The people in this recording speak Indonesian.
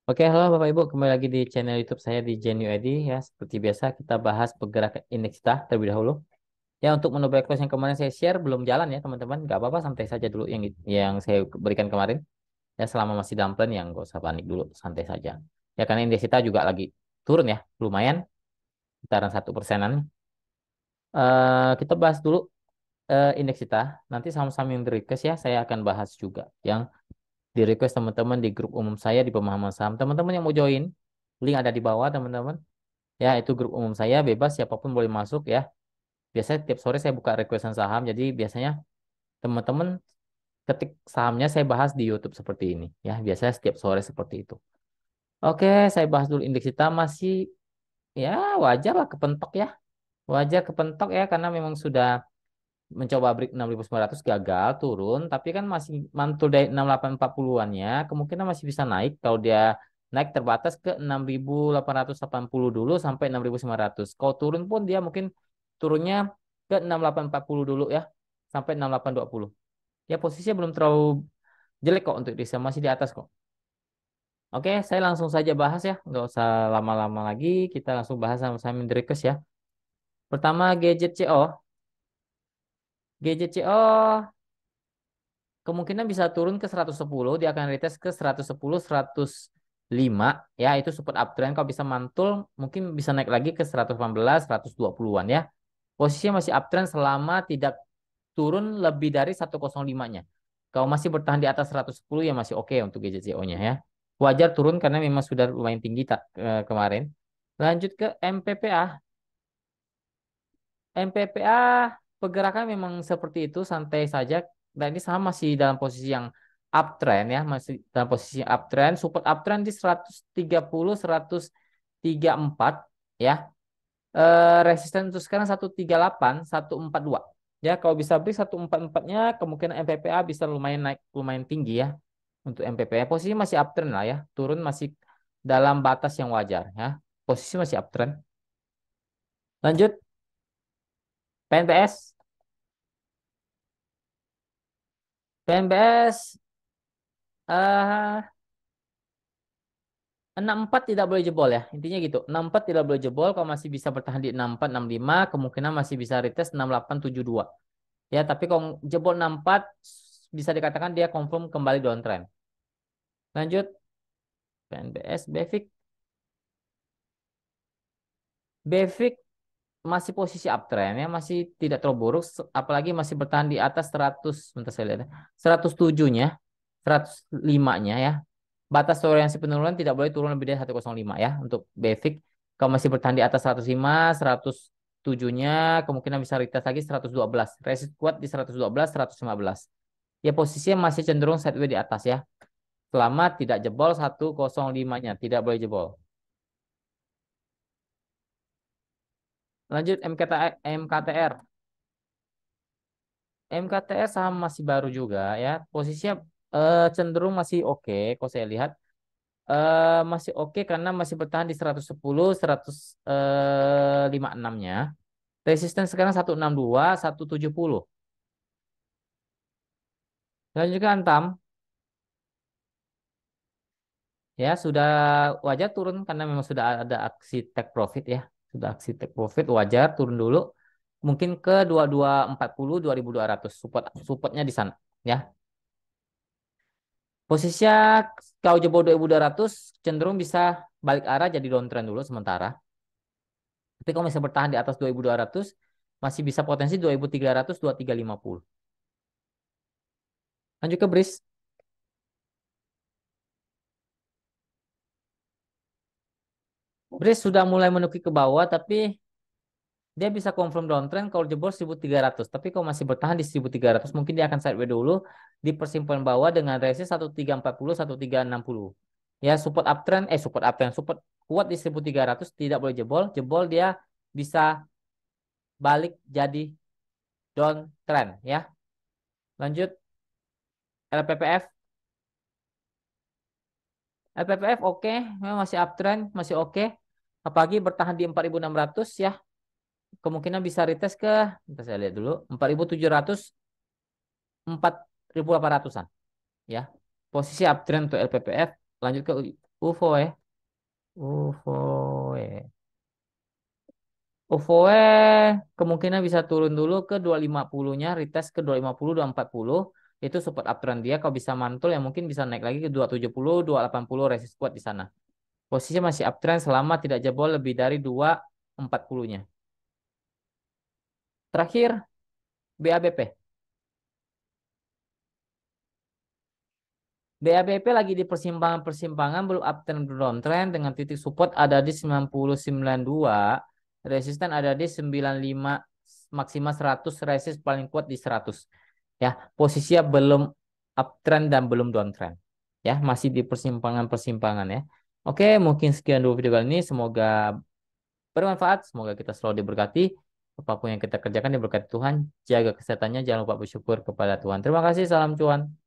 Oke, halo Bapak Ibu, kembali lagi di channel YouTube saya di Genu Edi ya. Seperti biasa kita bahas pergerakan indeks kita terlebih dahulu. Ya, untuk menu break close yang kemarin saya share belum jalan ya teman-teman. Nggak apa-apa, santai saja dulu yang saya berikan kemarin. Ya, selama masih dalam plan yang nggak usah panik dulu, santai saja. Ya, karena indeks kita juga lagi turun ya, lumayan, sekitaran 1%-an. Kita bahas dulu indeks kita. Nanti sama-sama yang di request ya, saya akan bahas juga yang di request teman-teman di grup umum saya di pemahaman saham. Teman-teman yang mau join, link ada di bawah teman-teman. Ya, itu grup umum saya, bebas siapapun boleh masuk ya. Biasanya tiap sore saya buka requestan saham, jadi biasanya teman-teman ketik sahamnya saya bahas di YouTube seperti ini. Ya, biasanya setiap sore seperti itu. Oke, saya bahas dulu indeks kita masih ya wajar lah kepentok ya. Wajar kepentok ya karena memang sudah mencoba break 6.900 gagal turun, tapi kan masih mantul dari 6840-annya, kemungkinan masih bisa naik kalau dia naik terbatas ke 6.880 dulu sampai 6.900. Kalau turun pun dia mungkin turunnya ke 6840 dulu ya, sampai 6820. Ya posisinya belum terlalu jelek kok untuk di masih di atas kok. Oke, saya langsung saja bahas ya, nggak usah lama-lama lagi, kita langsung bahas sama-sama Mendrikes ya. Pertama gadget CO. Gadget CO kemungkinan bisa turun ke 110, dia akan retest ke 110, 105, ya itu support uptrend. Kalau bisa mantul, mungkin bisa naik lagi ke 118, 120-an ya. Posisinya masih uptrend selama tidak turun lebih dari 105-nya. Kalau masih bertahan di atas 110 ya masih oke untuk GJCO-nya ya. Wajar turun karena memang sudah lumayan tinggi kemarin. Lanjut ke MPPA. MPPA pergerakan memang seperti itu, santai saja. Dan ini saham masih dalam posisi yang uptrend ya, masih dalam posisi uptrend, support uptrend di 130, 134 ya. Resisten untuk sekarang 138, 142. Ya, kalau bisa beri 144-nya kemungkinan MPPA bisa lumayan naik, lumayan tinggi ya untuk MPPA. Posisi masih uptrend lah ya, turun masih dalam batas yang wajar ya. Posisi masih uptrend. Lanjut PNBS. PNBS 64 tidak boleh jebol ya. Intinya gitu. 64 tidak boleh jebol. Kalau masih bisa bertahan di 64, 65, kemungkinan masih bisa retest 68, 72. Ya, tapi kalau jebol 64, bisa dikatakan dia confirm kembali downtrend. Lanjut, PNBS, BEFIK. BEFIK masih posisi uptrend ya, masih tidak terlalu buruk. Apalagi masih bertahan di atas 100, bentar saya lihat ya. 107-nya, 105-nya ya. Batas toleransi penurunan tidak boleh turun lebih dari 105 ya untuk BEFIK. Kalau masih bertahan di atas 105, 107-nya kemungkinan bisa retest lagi 112. Resist kuat di 112, 115. Ya posisinya masih cenderung sideways di atas ya. Selama tidak jebol 105-nya, tidak boleh jebol. Lanjut MKTR. MKTR saham masih baru juga ya. Posisinya cenderung masih oke kalau saya lihat. Masih oke karena masih bertahan di 110, 156-nya. Resisten sekarang 162, 170. Dan juga Antam ya sudah wajar turun karena memang sudah ada aksi take profit ya. Sudah aksi take profit wajar turun dulu. Mungkin ke 2240, 2200 supportnya di sana ya. Posisinya kalau jebol 2200 cenderung bisa balik arah jadi downtrend dulu sementara. Tapi kalau misalnya bertahan di atas 2200 masih bisa potensi 2300, 2350. Lanjut ke BRIS. BRIS sudah mulai menuki ke bawah tapi dia bisa confirm downtrend kalau jebol 1300. Tapi kalau masih bertahan di 1300 mungkin dia akan sideways dulu di persimpangan bawah dengan resist 1340, 1360. Ya support uptrend, support kuat di 1300 tidak boleh jebol. Jebol dia bisa balik jadi downtrend ya. Lanjut LPPF. LPPF oke, memang masih uptrend, masih oke. Apalagi bertahan di 4.600 ya. Kemungkinan bisa retest ke, kita saya lihat dulu, 4.700, 4.800-an ya. Posisi uptrend untuk LPPF. Lanjut ke UFO ya. UFO ya. UFO kemungkinan bisa turun dulu ke 250-nya, retest ke 250, 240. Itu support uptrend dia. Kalau bisa mantul ya mungkin bisa naik lagi ke 270, 280 resist kuat di sana. Posisi masih uptrend selama tidak jebol lebih dari 240-nya. Terakhir, BABP. BABP lagi di persimpangan-persimpangan belum uptrend belum downtrend dengan titik support ada di 90,92, resisten ada di 95, maksimal 100, resist paling kuat di 100. Ya, posisinya belum uptrend dan belum downtrend. Ya, masih di persimpangan-persimpangan ya. Oke, mungkin sekian dulu video kali ini. Semoga bermanfaat, semoga kita selalu diberkati. Apapun yang kita kerjakan diberkati Tuhan. Jaga kesehatannya, jangan lupa bersyukur kepada Tuhan. Terima kasih, salam cuan.